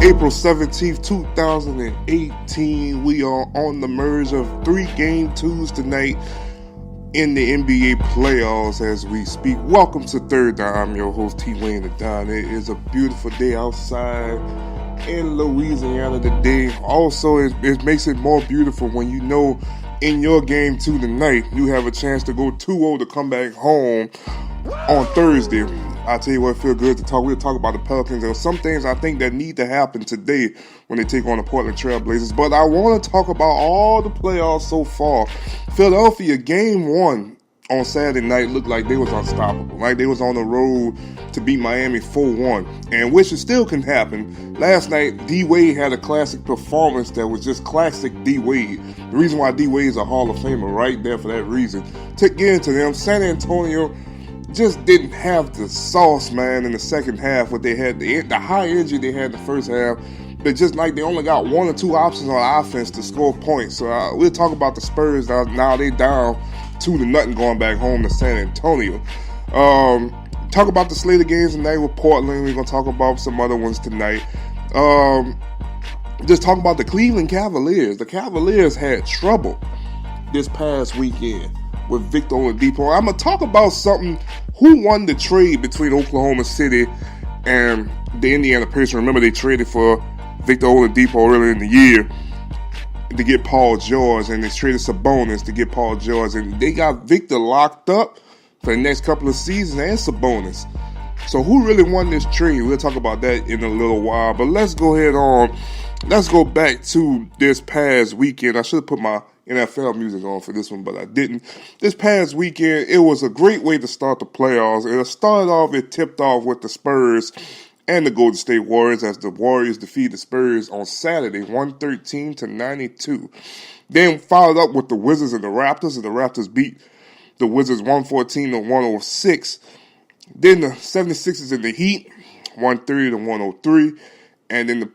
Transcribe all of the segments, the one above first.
April 17th, 2018. We are on the merge of 3 Game 2s tonight in the NBA playoffs as we speak. Welcome to Third Down. I'm your host, T. Wayne the Don. It is a beautiful day outside in Louisiana today. Also, it makes it more beautiful when you know in your Game 2 tonight, you have a chance to go 2-0 to come back home on Thursday. I tell you what, it feels good to talk. We'll talk about the Pelicans. There are some things I think that need to happen today when they take on the Portland Trail Blazers. But I want to talk about all the playoffs so far. Philadelphia, Game 1 on Saturday night looked like they was unstoppable. Like they was on the road to beat Miami 4-1. And which it still can happen. Last night, D-Wade had a classic performance that was just classic D-Wade. The reason why D-Wade is a Hall of Famer right there for that reason. To get into them, San Antonio just didn't have the sauce, man, in the second half. What they had, the high energy they had in the first half, but just like they only got 1 or 2 options on offense to score points. So we'll talk about the Spurs. Now they down 2-0 going back home to San Antonio. Talk about the slate of games tonight with Portland. We're gonna talk about some other ones tonight. Just talk about the Cleveland Cavaliers. The Cavaliers had trouble this past weekend with Victor Oladipo. I'm going to talk about something. Who won the trade between Oklahoma City and the Indiana Pacers? Remember, they traded for Victor Oladipo earlier in the year to get Paul George, and they traded Sabonis to get Paul George, and they got Victor locked up for the next couple of seasons and Sabonis. So who really won this trade? We'll talk about that in a little while, but let's go ahead on. Let's go back to this past weekend. I should have put my NFL music on for this one, but I didn't. This past weekend, it was a great way to start the playoffs. It tipped off with the Spurs and the Golden State Warriors as the Warriors defeated the Spurs on Saturday, 113-92. Then followed up with the Wizards and the Raptors beat the Wizards 114-106. Then the 76ers and the Heat, 130-103. And then the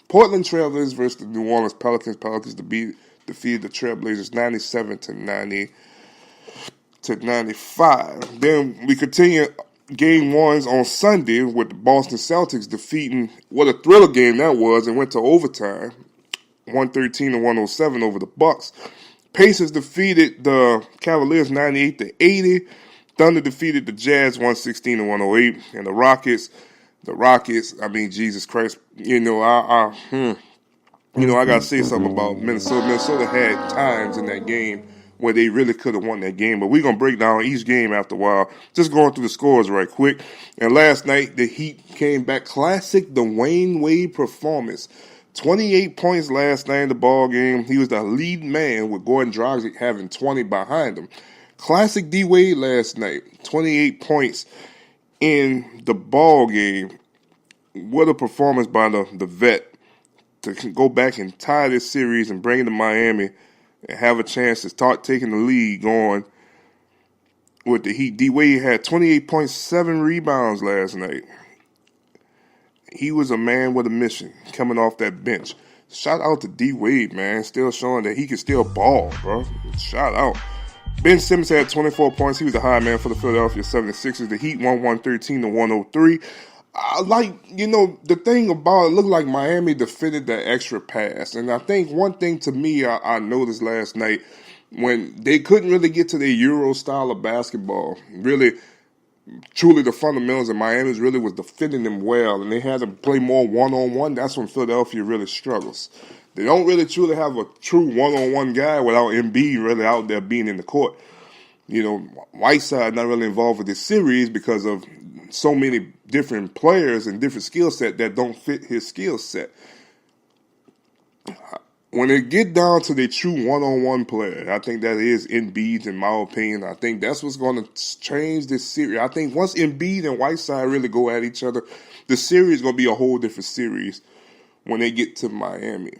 Portland Trailblazers versus the New Orleans Pelicans. Pelicans defeated the Trailblazers 97-95. Then we continue Game 1s on Sunday with the Boston Celtics defeating, what a thriller game that was, and went to overtime, 113-107 over the Bucks. Pacers defeated the Cavaliers 98-80. Thunder defeated the Jazz 116-108. And the Rockets, I mean, Jesus Christ, I got to say something about Minnesota. Minnesota had times in that game where they really could have won that game. But we're going to break down each game after a while. Just going through the scores right quick. And last night, the Heat came back. Classic Dwayne Wade performance. 28 points last night in the ball game. He was the lead man with Gordon Dragic having 20 behind him. Classic D-Wade last night. 28 points in the ball game. What a performance by the vet to go back and tie this series and bring it to Miami and have a chance to start taking the lead going with the Heat. D-Wade had 28.7 rebounds last night. He was a man with a mission coming off that bench. Shout out to D-Wade, man. Still showing that he can still ball, bro. Shout out. Ben Simmons had 24 points. He was the high man for the Philadelphia 76ers. The Heat won 113-103. The thing about it, looked like Miami defended that extra pass. And I think one thing to me I noticed last night, when they couldn't really get to their Euro style of basketball, really, truly the fundamentals of Miami's really was defending them well. And they had to play more one-on-one. That's when Philadelphia really struggles. They don't really truly have a true one-on-one guy without Embiid really out there being in the court. Whiteside not really involved with this series because of so many different players and different skill set that don't fit his skill set. When they get down to the true one-on-one player, I think that is Embiid, in my opinion. I think that's what's going to change this series. I think once Embiid and Whiteside really go at each other, the series is going to be a whole different series when they get to Miami.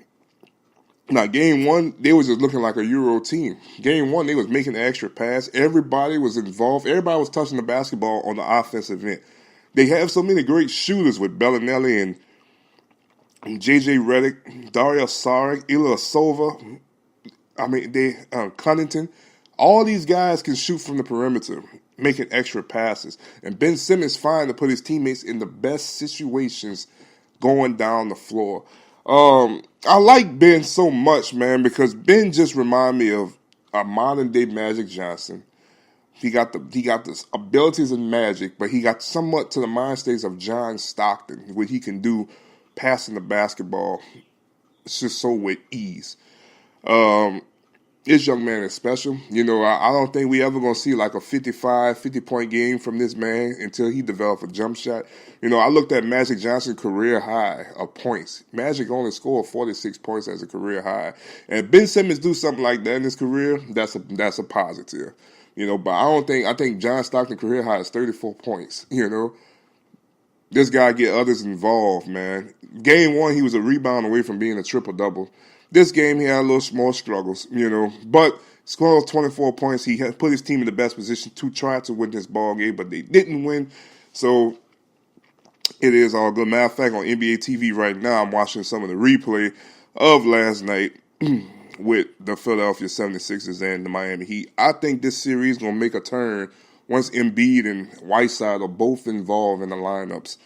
Now, Game 1, they was just looking like a Euro team. Game 1, they was making the extra pass. Everybody was involved. Everybody was touching the basketball on the offensive end. They have so many great shooters with Bellinelli and J.J. Redick, Dario Saric, Ilyasova. Connaughton. All these guys can shoot from the perimeter, making extra passes. And Ben Simmons find to put his teammates in the best situations going down the floor. I like Ben so much, man, because Ben just remind me of a modern day Magic Johnson. He got the abilities of Magic, but he got somewhat to the mind states of John Stockton, what he can do passing the basketball. It's just so with ease. This young man is special. I don't think we ever going to see like a 55, 50-point game from this man until he develops a jump shot. I looked at Magic Johnson's career high of points. Magic only scored 46 points as a career high. And if Ben Simmons do something like that in his career, that's a positive. But I think John Stockton's career high is 34 points. This guy get others involved, man. Game one, he was a rebound away from being a triple-double. This game, he had a little more struggles, But scored 24 points. He had put his team in the best position to try to win this ball game, but they didn't win. So it is all good. Matter of fact, on NBA TV right now, I'm watching some of the replay of last night with the Philadelphia 76ers and the Miami Heat. I think this series is going to make a turn once Embiid and Whiteside are both involved in the lineups.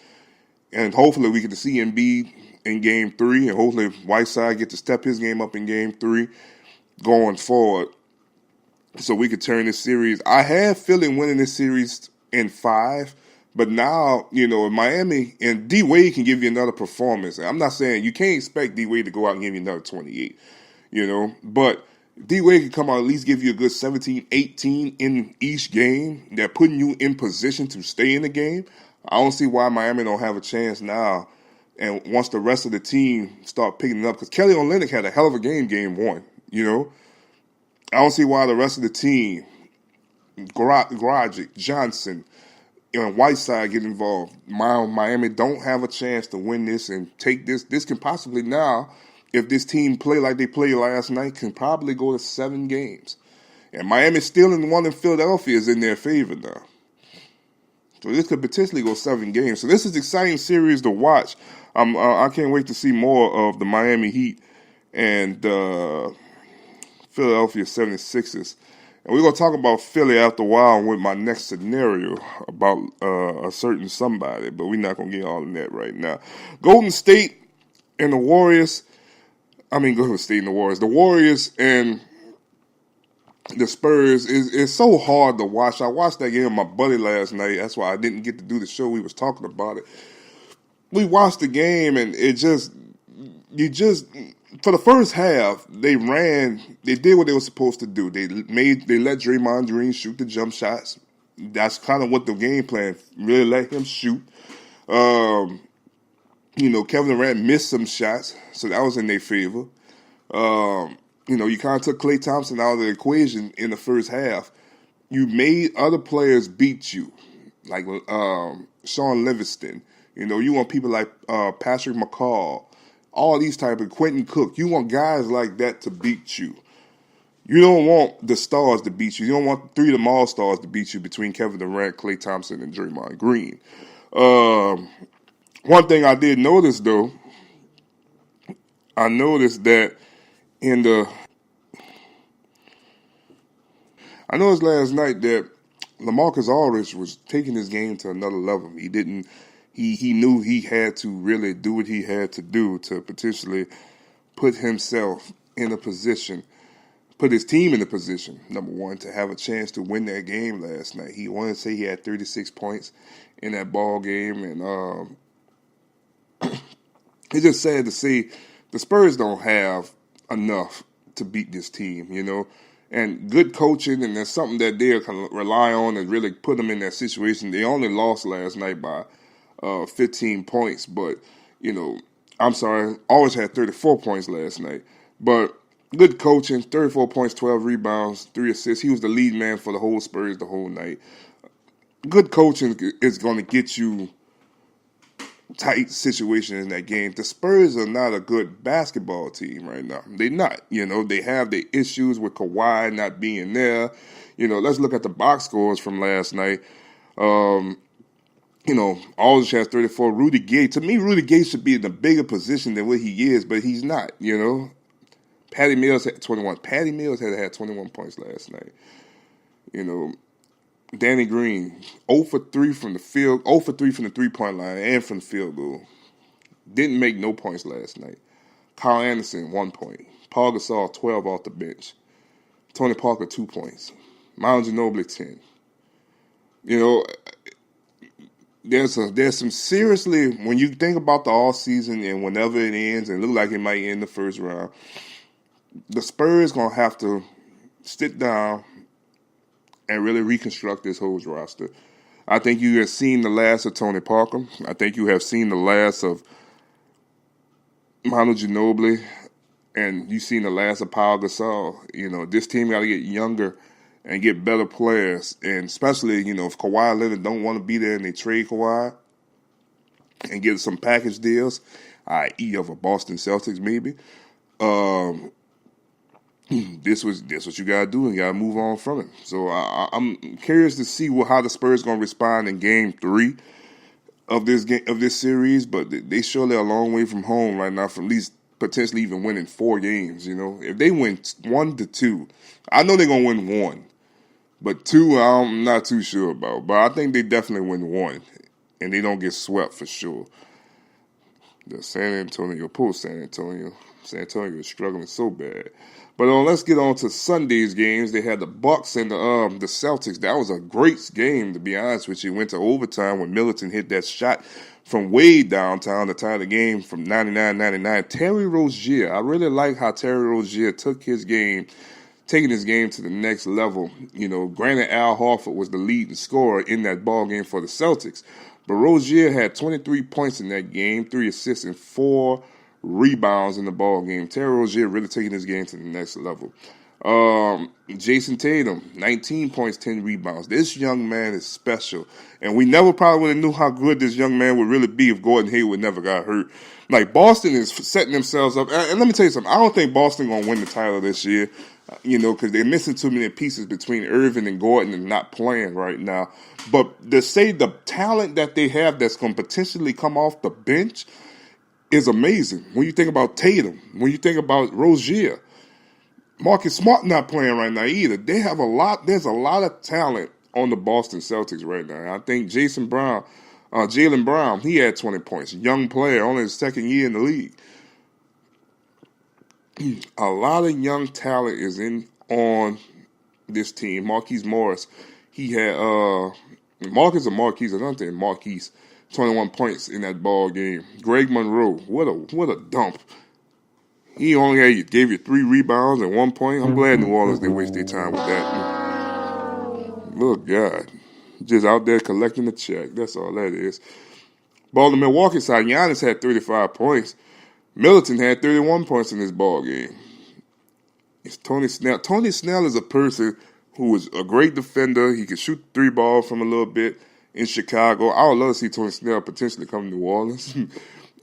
And hopefully we get to see Embiid in Game 3, and hopefully Whiteside get to step his game up in Game 3 going forward so we could turn this series. I have Philly winning this series in 5, but now, Miami, and D-Wade can give you another performance. I'm not saying you can't expect D-Wade to go out and give you another 28, but D-Wade can come out and at least give you a good 17, 18 in each game. They're putting you in position to stay in the game. I don't see why Miami don't have a chance now. And once the rest of the team start picking it up, because Kelly Olynyk had a hell of a game 1, I don't see why the rest of the team, Grogic, Johnson, and Whiteside get involved. Miami don't have a chance to win this and take this. This can possibly now, if this team play like they played last night, can probably go to 7 games. And Miami still in one in Philadelphia is in their favor now. So this could potentially go 7 games. So this is an exciting series to watch. I can't wait to see more of the Miami Heat and Philadelphia 76ers. And we're going to talk about Philly after a while with my next scenario about a certain somebody. But we're not going to get all in that right now. Golden State and the Warriors. Golden State and the Warriors. The Warriors and the Spurs is so hard to watch. I watched that game with my buddy last night. That's why I didn't get to do the show. We was talking about it. We watched the game, and for the first half, they did what they were supposed to do. They let Draymond Green shoot the jump shots. That's kind of what the game plan, really let him shoot. Kevin Durant missed some shots, so that was in their favor. You kind of took Klay Thompson out of the equation in the first half. You made other players beat you, like Sean Livingston. You want people like Patrick McCall, all these type of Quentin Cook. You want guys like that to beat you. You don't want the stars to beat you. You don't want 3 of them all-stars to beat you between Kevin Durant, Klay Thompson, and Draymond Green. One thing I did notice, though, I noticed that I noticed last night that LaMarcus Aldridge was taking his game to another level. He knew he had to really do what he had to do to potentially put himself in a position, put his team in a position, number one, to have a chance to win that game last night. He wanted to say he had 36 points in that ball game, and it's just sad to see the Spurs don't have enough to beat this team, and good coaching, and that's something that they can rely on and really put them in that situation. They only lost last night by 15 points, but, always had 34 points last night. But good coaching, 34 points, 12 rebounds, 3 assists. He was the lead man for the whole Spurs the whole night. Good coaching is going to get you tight situations in that game. The Spurs are not a good basketball team right now. They're not. They have the issues with Kawhi not being there. Let's look at the box scores from last night. Aldridge has 34. Rudy Gay. To me, Rudy Gay should be in a bigger position than what he is, but he's not, Patty Mills had 21. Patty Mills had 21 points last night. Danny Green, 0 for 3 from the field, 0 for 3 from the 3-point line and from the field goal. Didn't make no points last night. Kyle Anderson, 1 point. Paul Gasol, 12 off the bench. Tony Parker, 2 points. Manu Ginobili, 10. You know, there's some seriously, when you think about the all season and whenever it ends and look like it might end the first round, the Spurs going to have to sit down and really reconstruct this whole roster. I think you have seen the last of Tony Parker. I think you have seen the last of Manu Ginobili, and you've seen the last of Paul Gasol. You know, this team got to get younger and get better players, and especially, you know, if Kawhi Leonard don't want to be there and they trade Kawhi and get some package deals, i.e. of a Boston Celtics maybe, this what you gotta do and you gotta move on from it. So I'm curious to see how the Spurs gonna respond in Game 3 of this series. But they surely are a long way from home right now, from at least potentially even winning 4 games. You know, if they win 1-2, I know they're gonna win 1, but 2 I'm not too sure about. But I think they definitely win 1, and they don't get swept for sure. The San Antonio is struggling so bad. But let's get on to Sunday's games. They had the Bucks and the Celtics. That was a great game, to be honest with you. Went to overtime when Middleton hit that shot from way downtown to tie the game from 99-99. Terry Rozier, I really like how Terry Rozier taking his game to the next level. You know, granted, Al Horford was the leading scorer in that ball game for the Celtics, but Rozier had 23 points in that game, 3 assists and 4 rebounds in the ball game. Terry Rozier really taking his game to the next level. Jason Tatum, 19 points, 10 rebounds. This young man is special, and we never probably would have knew how good this young man would really be if Gordon Hayward never got hurt. Like, Boston is setting themselves up, and let me tell you something. I don't think Boston gonna win the title this year. You know, because they're missing too many pieces between Irving and Gordon and not playing right now. But to say the talent that they have that's going to potentially come off the bench is amazing. When you think about Tatum, when you think about Rozier, Marcus Smart not playing right now either. There's a lot of talent on the Boston Celtics right now. I think Jaylen Brown, he had 20 points. Young player, only his second year in the league. A lot of young talent is on this team. Marquise Morris, he had Marquise, I don't think Marquise, 21 points in that ball game. Greg Monroe, what a dump. He only gave you 3 rebounds and 1 point. I'm glad New Orleans didn't waste their time with that. Look, God, just out there collecting the check. That's all that is. Ball the Milwaukee side, Giannis had 35 points. Middleton had 31 points in this ball game. It's Tony Snell. Tony Snell is a person who is a great defender. He can shoot 3 balls from a little bit in Chicago. I would love to see Tony Snell potentially come to New Orleans.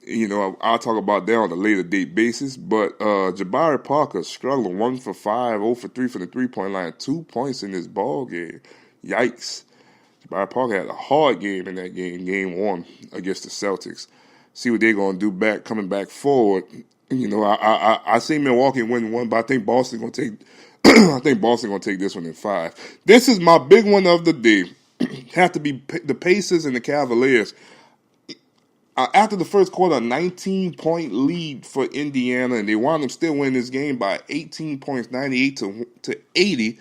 You know, I'll talk about that on a later date basis. But Jabari Parker struggling, 1 for 5, 0 for 3 from the 3-point line, 2 points in this ball game. Yikes. Jabari Parker had a hard game in that game 1 against the Celtics. See what they're going to do coming back forward. You know, I see Milwaukee win 1, but I think Boston going to take. I think Boston going to take this one in 5. This is my big one of the day. Have to be the Pacers and the Cavaliers. After the first quarter, a 19-point lead for Indiana, and they wound up still winning this game by 18 points, 98 to 80,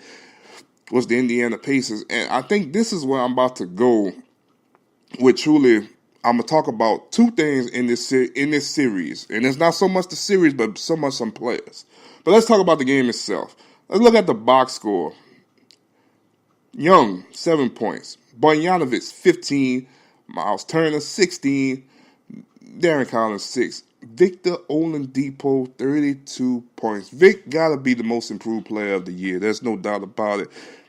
was the Indiana Pacers. And I think this is where I'm about to go with truly. I'm gonna talk about 2 things in this series, and it's not so much the series, but so much some players. But let's talk about the game itself. Let's look at the box score. Young, 7 points. Bogdanovic, 15. Miles Turner, 16. Darren Collins, 6. Victor Oladipo, 32 points. Vic gotta be the most improved player of the year. There's no doubt about it.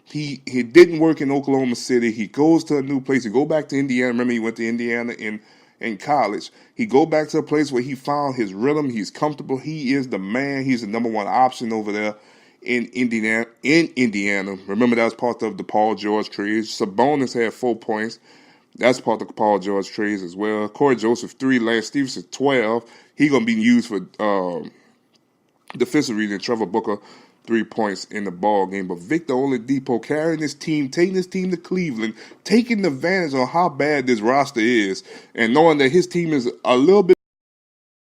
He didn't work in Oklahoma City. He goes to a new place. He go back to Indiana. Remember, he went to Indiana in college. He go back to a place where he found his rhythm. He's comfortable. He is the man. He's the number 1 option over there in Indiana. Remember, that was part of the Paul George trade. Sabonis had 4 points. That's part of the Paul George trades as well. Corey Joseph, 3. Lance Stevenson, 12. He's going to be used for defensive reason. Trevor Booker, 3 points in the ball game. But Victor Oladipo carrying this team, taking this team to Cleveland, taking advantage of how bad this roster is, and knowing that his team is a little bit